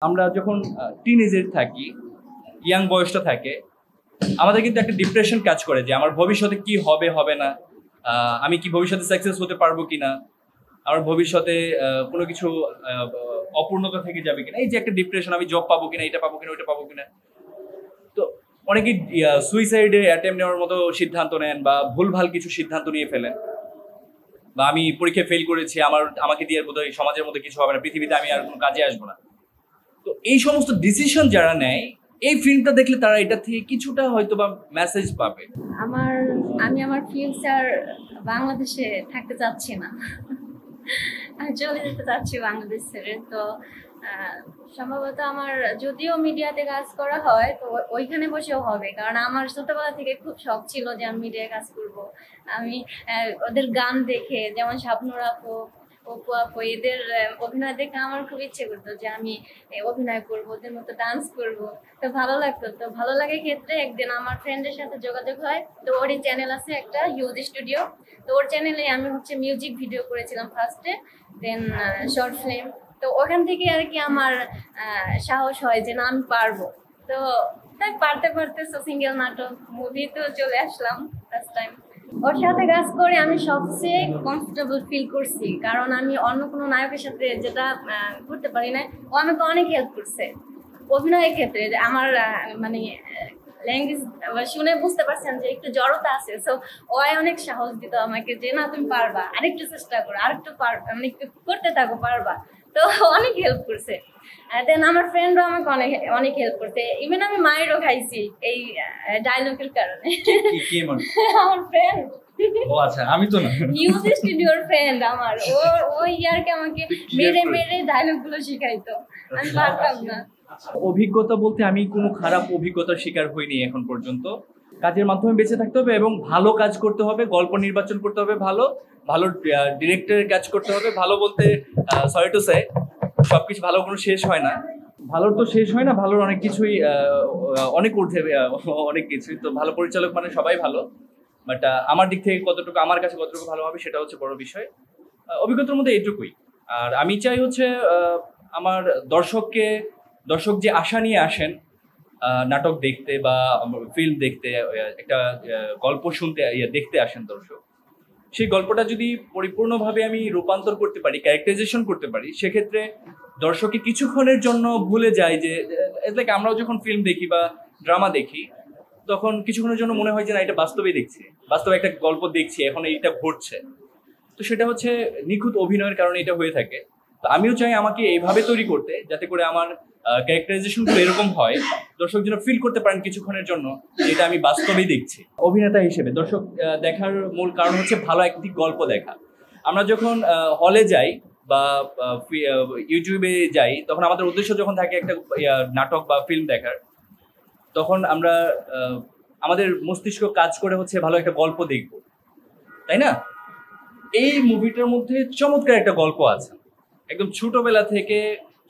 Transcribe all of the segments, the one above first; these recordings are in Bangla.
আমরা যখন টিনেজে থাকি, ইয়াং বয়সটা থাকে, আমাদের কিন্তু একটা ডিপ্রেশন কাজ করে যে আমার ভবিষ্যতে কি হবে হবে না, আমি কি ভবিষ্যতে সাকসেস হতে পারবো কিনা, আমার ভবিষ্যতে কোনো কিছু অপূর্ণতা থেকে যাবে কিনা, এই যে একটা ডিপ্রেশন, আমি জব পাবো কিনা, এটা পাবো কিনা, ওইটা পাবো কিনা। তো অনেকেই সুইসাইডে অ্যাটেম্প নেওয়ার মতো সিদ্ধান্ত নেন বা ভুলভাল কিছু সিদ্ধান্ত নিয়ে ফেলেন, বা আমি পরীক্ষায় ফেল করেছি, আমাকে দিয়ে বোধহয় সমাজের মধ্যে কিছু হবে না, পৃথিবীতে আমি আর কোনো কাজে আসবো না। তো এই সমস্ত ডিসিশন যারা নেয়, এই ফিল্মটা দেখলে তারা এটা থেকে কিছুটা হয়তো বা মেসেজ পাবে। আমি আমার ফিউচার বাংলাদেশে থাকতে চাচ্ছি না, আমি চলে যেতে চাচ্ছি বাংলাদেশ ছেড়ে। তো সম্ভবত আমার যদিও মিডিয়াতে কাজ করা হয় তো ওইখানে বসেও হবে, কারণ আমার ছোটবেলা থেকে খুব শখ ছিল যে আমি মিডিয়ায় কাজ করব। আমি ওদের গান দেখে, যেমন শাবনূর আপু, অপু আপু, এদের অভিনয় দেখে আমার খুব ইচ্ছে করতো যে আমি অভিনয় করবো, ওদের মতো ডান্স করব। তো ভালো লাগতো। তো ভালো লাগার ক্ষেত্রে একদিন আমার ফ্রেন্ডের সাথে যোগাযোগ হয়। তো ওরই চ্যানেল আছে একটা, হিউজ স্টুডিও। তো ওর চ্যানেলে আমি মিউজিক ভিডিও করেছিলাম ফার্স্টে, দেন শর্ট ফিল্ম। তো ওখান থেকে আর কি আমার সাহস হয় যে না, আমি পারবো। তো তাই পারতে পারতে সিঙ্গেল নাটক মুভি তো চলে আসলাম ফার্স্ট টাইম। ওর সাথে কাজ করে আমি সবচেয়ে কমফোর্টেবল ফিল করছি, কারণ আমি অন্য কোনো নায়কের সাথে যেটা করতে পারি না, ও আমাকে অনেক হেল্প করছে অভিনয়ের ক্ষেত্রে। আমার মানে ল্যাঙ্গুয়েজ শুনে বুঝতে পারছেন যে একটু জড়তা আছে, সো ওই অনেক সাহস দিত আমাকে যে না, তুমি পারবা, আরেকটু চেষ্টা করো, আরেকটু মানে একটু করতে থাকো, পারবা। তো অনেক হেল্প করছে। দেন আমার ফ্রেন্ডও আমাকে অনেক অনেক হেল্প করছে। ইভেন আমি মায়েরও খাইছি এই ডায়লগের কারণে। আমার ফ্রেন্ড, ও আচ্ছা, আমি তো না, নিউজ স্টুডিওর ফ্রেন্ড আমার, ওই ইয়ারকে আমাকে মেরে মেরে ডায়লগ গুলো শিখাইতো, আমি পারতাম না। অভিজ্ঞতা বলতে আমি কোনো খারাপ অভিজ্ঞতার শিকার হইনি এখন পর্যন্ত। কাজের মাধ্যমে বেঁচে থাকতে হবে এবং ভালো কাজ করতে হবে, গল্প নির্বাচন করতে হবে, ভালো ভালো ডিরেক্টরের কাজ করতে হবে। ভালো বলতে সরি টু সে, সবকিছু ভালো কোনো শেষ হয় না, ভালোর তো শেষ হয় না, ভালোর অনেক কিছুই অনেক ঊর্ধ্বে অনেক কিছুই। তো ভালো পরিচালক মানে সবাই ভালো, বাট আমার দিক থেকে কতটুকু, আমার কাছে কতটুকু ভালো হবে সেটা হচ্ছে বড় বিষয়। অভিজ্ঞতার মধ্যে এইটুকুই। আর আমি চাই হচ্ছে আমার দর্শক যে আশা নিয়ে আসেন নাটক দেখতে বা ফিল্ম দেখতে, একটা গল্প শুনতে দেখতে আসেন দর্শক, সেই গল্পটা যদি পরিপূর্ণভাবে আমি রূপান্তর করতে পারি, ক্যারেক্টারাইজেশন করতে পারি, সেক্ষেত্রে দর্শককে কিছুক্ষণের জন্য ভুলে যায় যে, লাইক আমরাও যখন ফিল্ম দেখি বা ড্রামা দেখি, তখন কিছুক্ষণের জন্য মনে হয় যে না, এটা বাস্তবেই দেখছি, বাস্তবে একটা গল্প দেখছি, এখন এইটা ঘটছে। তো সেটা হচ্ছে নিখুঁত অভিনয়ের কারণে এটা হয়ে থাকে। তো আমিও চাই আমাকে এইভাবে তৈরি করতে, যাতে করে আমার ক্যারেক্টারাইজেশনগুলো এরকম হয়, দর্শক যেন ফিল করতে পারেন কিছুক্ষণের জন্য এটা আমি বাস্তবেই দেখছি। অভিনেতা হিসেবে দর্শক দেখার মূল কারণ হচ্ছে ভালো একটি গল্প দেখা। আমরা যখন হলে যাই বা ইউটিউবে যাই, তখন আমাদের উদ্দেশ্য যখন থাকে একটা নাটক বা ফিল্ম দেখার, তখন আমরা আমাদের মস্তিষ্ক কাজ করে হচ্ছে ভালো একটা গল্প দেখব, তাই না? এই মুভিটার মধ্যে চমৎকার একটা গল্প আছে। একদম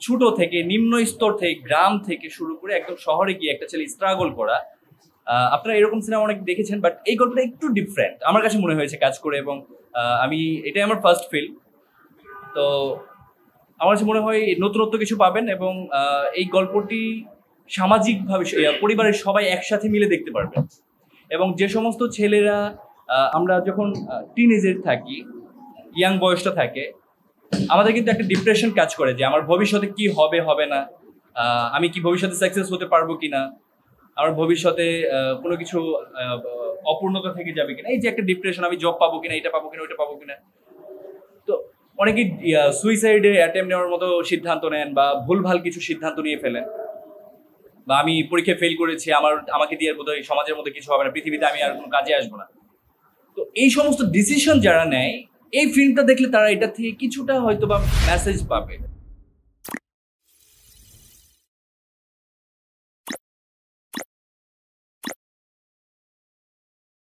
ছোট থেকে নিম্ন স্তর থেকে, গ্রাম থেকে শুরু করে একদম শহরে গিয়ে একটা ছেলে স্ট্রাগল করা। আপনারা এরকম সিনেমা অনেক দেখেছেন, বাট এই গল্পটা একটু ডিফারেন্ট আমার কাছে মনে হয়েছে কাজ করে। এবং আমি এটাই আমার ফার্স্ট ফিল্ম, তো আমার কাছে মনে হয় নতুনত্ব কিছু পাবেন। এবং এই গল্পটি সামাজিকভাবে পরিবারের সবাই একসাথে মিলে দেখতে পারবেন। এবং যে সমস্ত ছেলেরা, আমরা যখন টিনেজে থাকি, ইয়াং বয়সটা থাকে, আমাদের কিন্তু একটা ডিপ্রেশন কাজ করে যে আমার ভবিষ্যতে কি হবে হবে না, আমি কি ভবিষ্যতে সাকসেস হতে পারবো কিনা, আমার ভবিষ্যতে কোনো কিছু অপূর্ণতা থেকে যাবে কিনা, এই যে একটা ডিপ্রেশন, আমি জব পাবো কিনা, এটা পাবো কিনা, ওইটা পাবো কিনা। তো অনেকেই সুইসাইডে অ্যাটেম্প নেওয়ার মতো সিদ্ধান্ত নেন বা ভুলভাল কিছু সিদ্ধান্ত নিয়ে ফেলেন, বা আমি পরীক্ষায় ফেল করেছি, আমাকে দিয়ে বোধহয় সমাজের মধ্যে কিছু হবে না, পৃথিবীতে আমি আর কোনো কাজে আসবো না। তো এই সমস্ত ডিসিশন যারা নেয়, এই ফিল্মটা দেখলে তারা এটা থেকে কিছুটা হয়তো বা মেসেজ পাবে।